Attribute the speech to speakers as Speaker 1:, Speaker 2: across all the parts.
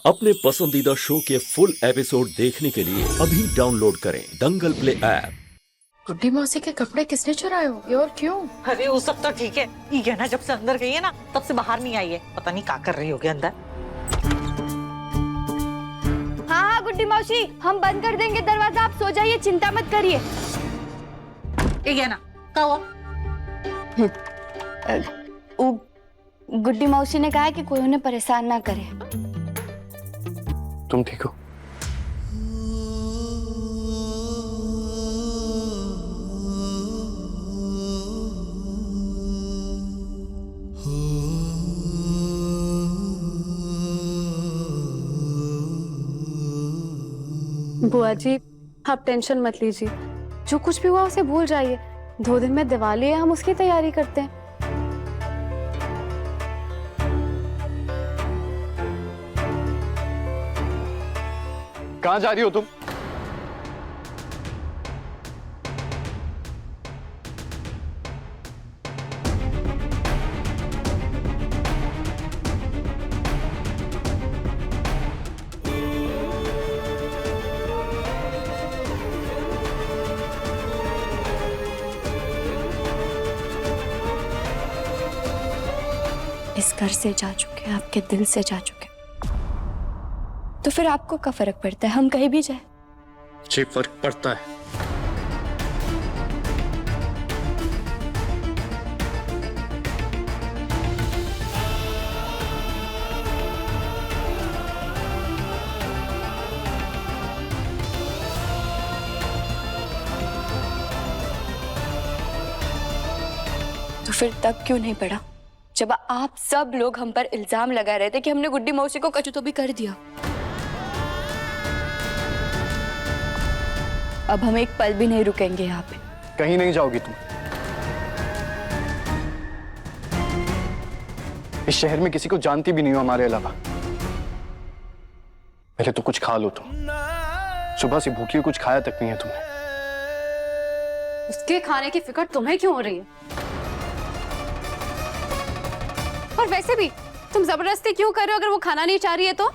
Speaker 1: अपने पसंदीदा शो के फुल एपिसोड देखने के लिए अभी डाउनलोड करें दंगल प्ले ऐप।
Speaker 2: गुड्डी मौसी के कपड़े किसने चुराए होंगे और क्यों?
Speaker 3: अरे वो सब तो ठीक है, ये कहना जब से अंदर गई है ना तब से बाहर नहीं आई है, पता नहीं क्या कर रही होगी अंदर।
Speaker 4: हाँ हाँ गुड्डी मौसी, हम बंद कर देंगे दरवाजा, आप सो जाइए, चिंता मत करिए।
Speaker 3: ये कहना क्या हुआ?
Speaker 4: गुड्डी मौसी ने कहा है कि कोई उन्हें परेशान ना करे।
Speaker 5: तुम ठीक हो?
Speaker 6: बुआ जी, आप टेंशन मत लीजिए, जो कुछ भी हुआ उसे भूल जाइए। 2 दिन में दिवाली है, हम उसकी तैयारी करते हैं।
Speaker 5: कहाँ जा रही हो तुम?
Speaker 4: इस घर से जा चुके, आपके दिल से जा चुके, तो फिर आपको क्या फर्क पड़ता है हम कहीं भी जाए?
Speaker 5: मुझे फर्क पड़ता है।
Speaker 4: तो फिर तब क्यों नहीं पड़ा जब आप सब लोग हम पर इल्जाम लगा रहे थे कि हमने गुड्डी मौसी को कचू तो भी कर दिया? अब हम एक पल भी नहीं रुकेंगे यहाँ पे।
Speaker 5: कहीं नहीं जाओगी तुम। इस शहर में किसी को जानती भी नहीं हो हमारे अलावा। पहले तो कुछ खा लो तुम, सुबह से भूखी हो, कुछ खाया तक नहीं है तुमने।
Speaker 6: उसके खाने की फिक्र तुम्हें क्यों हो रही है? और वैसे भी तुम जबरदस्ती क्यों कर रहे हो अगर वो खाना नहीं चाह रही है तो?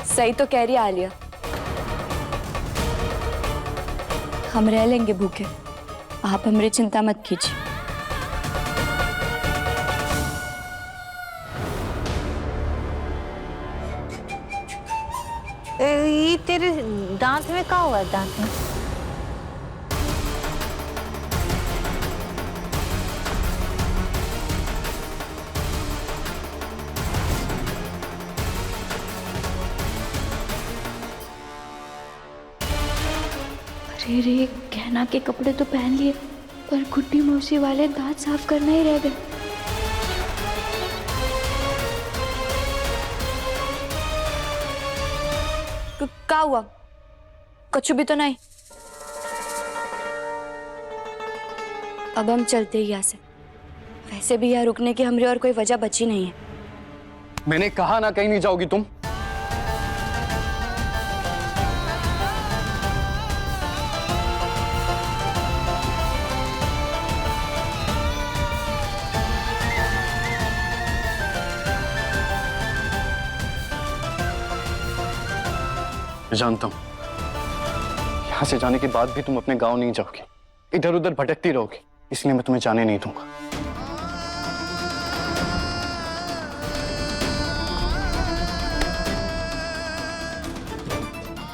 Speaker 4: सही तो कह रही है आलिया, हम रह लेंगे भूखे, आप हमारी चिंता मत कीजिए।
Speaker 3: ये तेरे दांत में क्या हुआ? दांत में
Speaker 4: अरे रे, गहना के कपड़े तो पहन लिए, पर गुड्डी मौसी वाले दांत साफ करना ही रह गए। क्या हुआ? कुछ भी तो नहीं? अब हम चलते ही यहाँ से, वैसे भी यहाँ रुकने की हमारी और कोई वजह बची नहीं है।
Speaker 5: मैंने कहा ना कहीं नहीं जाओगी तुम। मैं जानता हूं यहां से जाने के बाद भी तुम अपने गांव नहीं जाओगी, इधर उधर भटकती रहोगी, इसलिए मैं तुम्हें जाने नहीं दूंगा।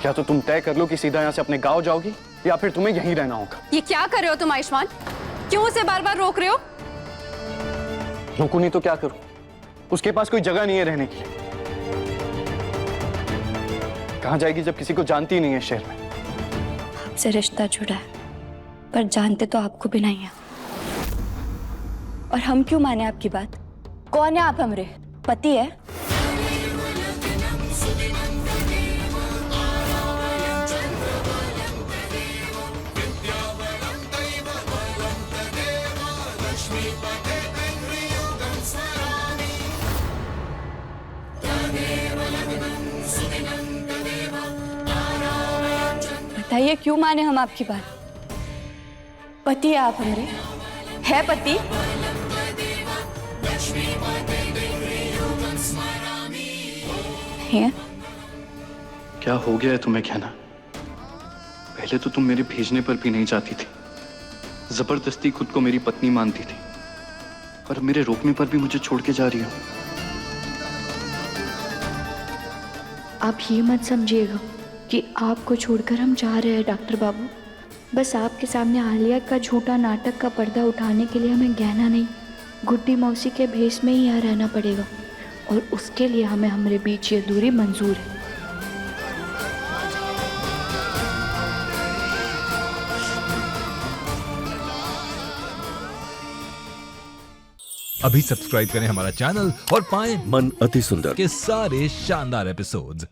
Speaker 5: क्या तो तुम तय कर लो कि सीधा यहां से अपने गांव जाओगी या फिर तुम्हें यहीं रहना होगा।
Speaker 6: ये क्या कर रहे हो तुम आयुष्मान? क्यों उसे बार बार रोक रहे हो?
Speaker 5: रोकू नहीं तो क्या करूं? उसके पास कोई जगह नहीं है रहने की। कहां जाएगी जब किसी को जानती ही नहीं है शहर में?
Speaker 4: आपसे रिश्ता जुड़ा है, पर जानते तो आपको भी नहीं है। और हम क्यों माने आपकी बात? कौन है आप? हमरे पति है? बताइए क्यों माने हम आपकी बात? पति है आप हमारे, है पति। नहीं है।
Speaker 5: क्या हो गया है तुम्हें कहना? पहले तो तुम मेरे भेजने पर भी नहीं जाती थी, जबरदस्ती खुद को मेरी पत्नी मानती थी, और मेरे रोकने पर भी मुझे छोड़ के जा रही हो।
Speaker 4: आप ये मत समझिएगा कि आपको छोड़कर हम जा रहे हैं डॉक्टर बाबू। बस आपके सामने आलिया का झूठा नाटक का पर्दा उठाने के लिए हमें गहना नहीं, गुड्डी मौसी के भेष में ही यहाँ रहना पड़ेगा, और उसके लिए हमें हमारे बीच ये दूरी मंजूर है।
Speaker 7: अभी सब्सक्राइब करें हमारा चैनल और पाएं
Speaker 1: मन अति सुंदर
Speaker 7: के सारे शानदार एपिसोड्स।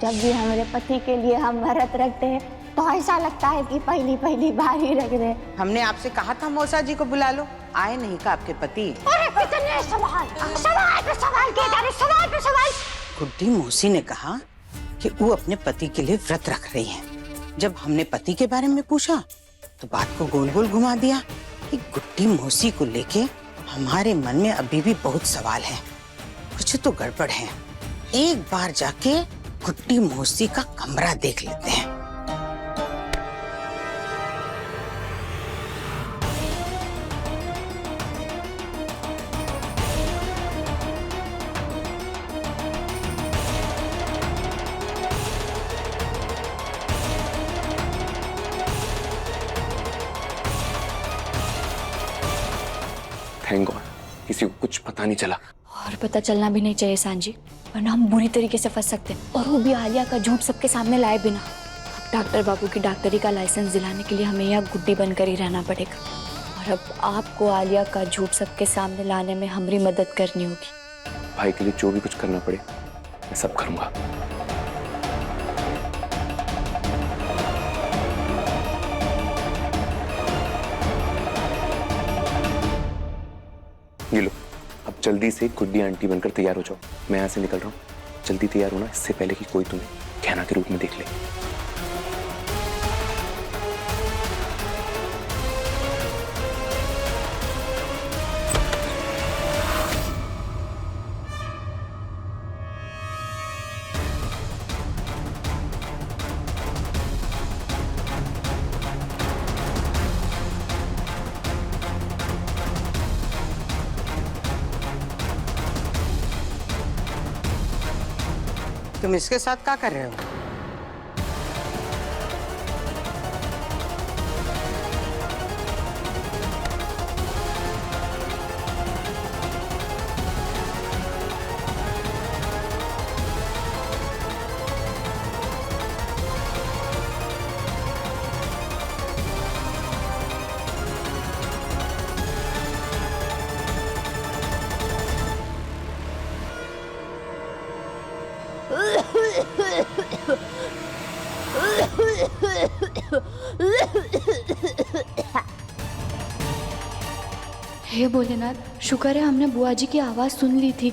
Speaker 8: जब भी हमारे पति के लिए हम व्रत रखते हैं तो ऐसा लगता है कि पहली पहली बार ही रख रहे।
Speaker 9: हमने आपसे कहा था मौसा जी को बुला लो, आए नहीं का आपके पति?
Speaker 8: अरे कितने सवाल, सवाल पे सवाल किए जा रहे, सवाल पे सवाल।
Speaker 9: गुड्डी मौसी ने कहा कि वो अपने पति के लिए व्रत रख रही हैं। जब हमने पति के बारे में पूछा तो बात को गोल गोल घुमा दिया कि गुड्डी मौसी को लेके हमारे मन में अभी भी बहुत सवाल है, कुछ तो गड़बड़ है। एक बार जाके गुड्डी मौसी का कमरा देख लेते हैं।
Speaker 5: थैंक गॉड किसी को कुछ पता नहीं चला।
Speaker 4: और पता चलना भी नहीं चाहिए सांजी, वरना हम बुरी तरीके से फंस सकते हैं, और वो भी आलिया का झूठ सबके सामने लाए बिना। अब डॉक्टर बाबू की डॉक्टरी का लाइसेंस दिलाने के लिए हमें यहाँ गुड्डी बनकर ही रहना पड़ेगा, और अब आपको आलिया का झूठ सबके सामने लाने में हमारी मदद करनी होगी।
Speaker 5: भाई के लिए जो भी कुछ करना पड़े मैं सब करूंगा। ये लो, अब जल्दी से गुड्डी आंटी बनकर तैयार हो जाओ। मैं यहाँ से निकल रहा हूँ, जल्दी तैयार होना, इससे पहले कि कोई तुम्हें कहना के रूप में देख ले।
Speaker 9: तुम इसके साथ क्या कर रहे हो?
Speaker 4: हे भोलेनाथ, शुक्र है हमने बुआ जी की आवाज़ सुन ली थी,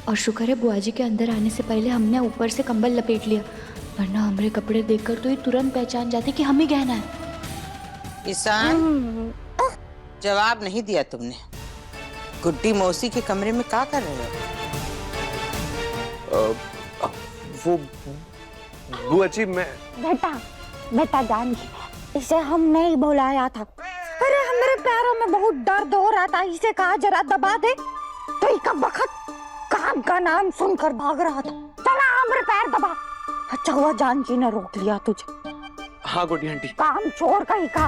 Speaker 4: और शुक्र है बुआ जी के अंदर आने से पहले हमने ऊपर से कंबल लपेट लिया, वरना हमारे कपड़े देखकर तो ये तुरंत पहचान जाते कि हम ही गहना है।
Speaker 9: ईशान, जवाब नहीं दिया तुमने। गुड्डी मौसी के कमरे में क्या कर रहे हो?
Speaker 5: वो बुआ जी, मैं
Speaker 8: बेटा जान, इसे हमने ही बुलाया था। अरे हमारे पैरों में बहुत दर्द हो रहा था, इसे कहा जरा दबा दे, तो इसका बखत काम का नाम सुनकर भाग रहा था। चला हमारे पैर दबा। अच्छा हुआ जान जी ने रोक लिया तुझे।
Speaker 5: हाँ गुड्डी आंटी।
Speaker 8: काम छोड़ कहीं का।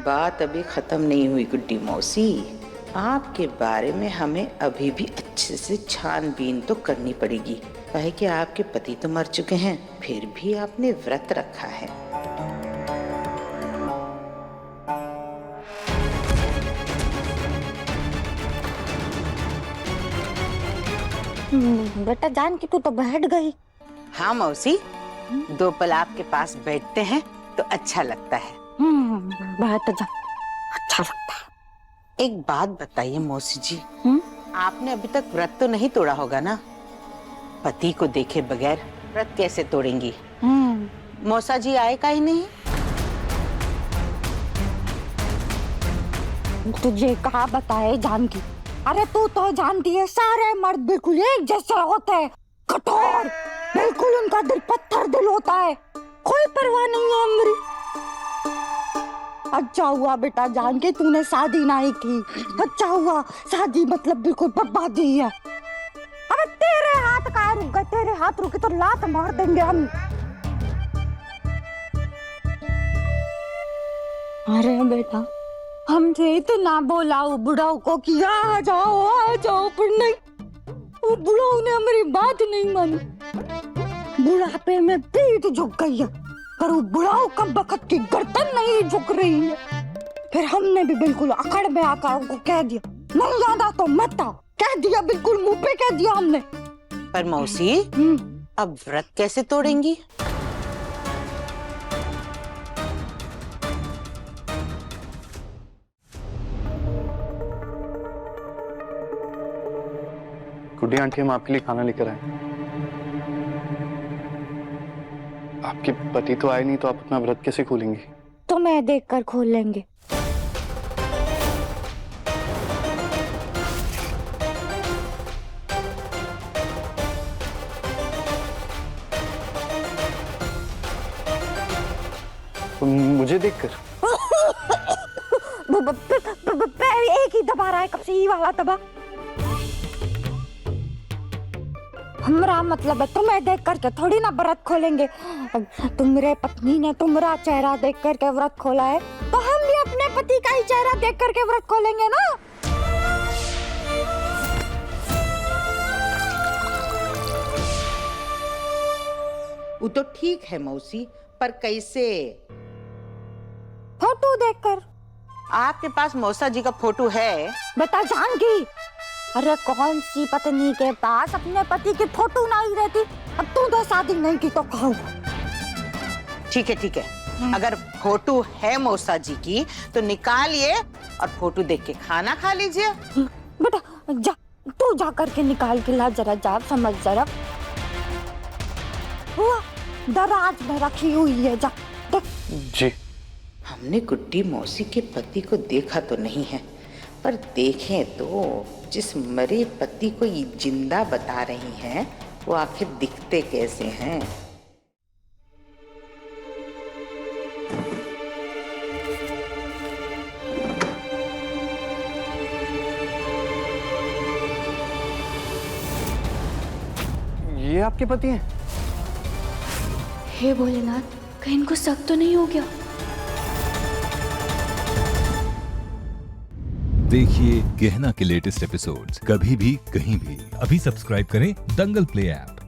Speaker 9: बात अभी खत्म नहीं हुई गुड्डी मौसी, आपके बारे में हमें अभी भी अच्छे से छानबीन तो करनी पड़ेगी। काहे कि आपके पति तो मर चुके हैं, फिर भी आपने व्रत रखा है।
Speaker 8: बेटा जान की तू तो बैठ गई।
Speaker 9: हाँ मौसी, दो पल आपके पास बैठते हैं तो अच्छा लगता है।
Speaker 8: बैठ जा, अच्छा लगता है।
Speaker 9: एक बात बताइए मौसी जी, आपने अभी तक व्रत तो नहीं तोड़ा होगा ना? पति को देखे बगैर व्रत कैसे तोड़ेंगी? मौसा जी आए का ही नहीं?
Speaker 8: तुझे कहा बताए जानकी। अरे तू तो जानती है सारे मर्द बिल्कुल एक जैसे होते हैं, कठोर, बिल्कुल उनका दिल पत्थर दिल होता है, कोई परवाह नहीं है मेरी। अच्छा हुआ बेटा जान के तूने शादी नहीं की, अच्छा हुआ, शादी मतलब बिल्कुल बर्बादी है। अबे तेरे हाथ कहाँ रुक गए, तेरे हाथ रुके तो लात मार देंगे हम। अरे बेटा हमसे इतना बोला वो बुढ़ाऊ को कि आ जाओ, पर नहीं, वो बुढ़ाऊ ने हमारी बात नहीं मानी। बुढ़ापे में पीठ झुक गई है, पर वो बुढ़ाऊ कम बखत की गर्दन नहीं झुक रही है। फिर हमने भी बिल्कुल अकड़ में आकर उनको कह दिया, नहीं यादा तो मत आओ, कह दिया, बिल्कुल मुंह पे कह दिया हमने।
Speaker 9: पर मौसी अब व्रत कैसे तोड़ेंगी?
Speaker 5: गुड्डी आंटी, हम आपके लिए खाना लेकर आए। आपके पति तो आए नहीं, तो आप अपना व्रत कैसे खोलेंगी?
Speaker 8: तो मैं देखकर खोल लेंगे।
Speaker 5: मुझे देखकर?
Speaker 8: एक ही दबा रहा है कब से, ये वाला दबा। हमारा मतलब है तुम्हें देख करके थोड़ी ना व्रत खोलेंगे। तुम्हारे पत्नी ने तुम्हारा चेहरा देख करके व्रत खोला है, तो हम भी अपने पति का ही चेहरा देख करके व्रत खोलेंगे ना।
Speaker 9: वो तो ठीक है मौसी, पर कैसे?
Speaker 8: फोटो देखकर।
Speaker 9: आपके पास मौसा जी का फोटो है?
Speaker 8: बेटा जानकी, अरे कौन सी पत्नी के पास अपने पति की फोटो नहीं रहती। अब तू तो शादी नहीं की तो कहूँ।
Speaker 9: ठीक है, अगर फोटो है मौसा जी की तो निकालिए और फोटो देख के खाना खा लीजिए।
Speaker 8: बेटा जा, तू जा करके निकाल के ला जरा, जा समझ जरा। हुआ दराज में रखी हुई है, जा देख।
Speaker 5: जी।
Speaker 9: हमने गुड्डी मौसी के पति को देखा तो नहीं है, पर देखें तो जिस मरे पति को ये जिंदा बता रही हैं, वो आखिर दिखते कैसे हैं?
Speaker 5: ये आपके पति हैं?
Speaker 4: हे भोलेनाथ, कहीं इनको शक तो नहीं हो गया?
Speaker 7: देखिए गहना के लेटेस्ट एपिसोड्स कभी भी कहीं भी। अभी सब्सक्राइब करें दंगल प्ले ऐप।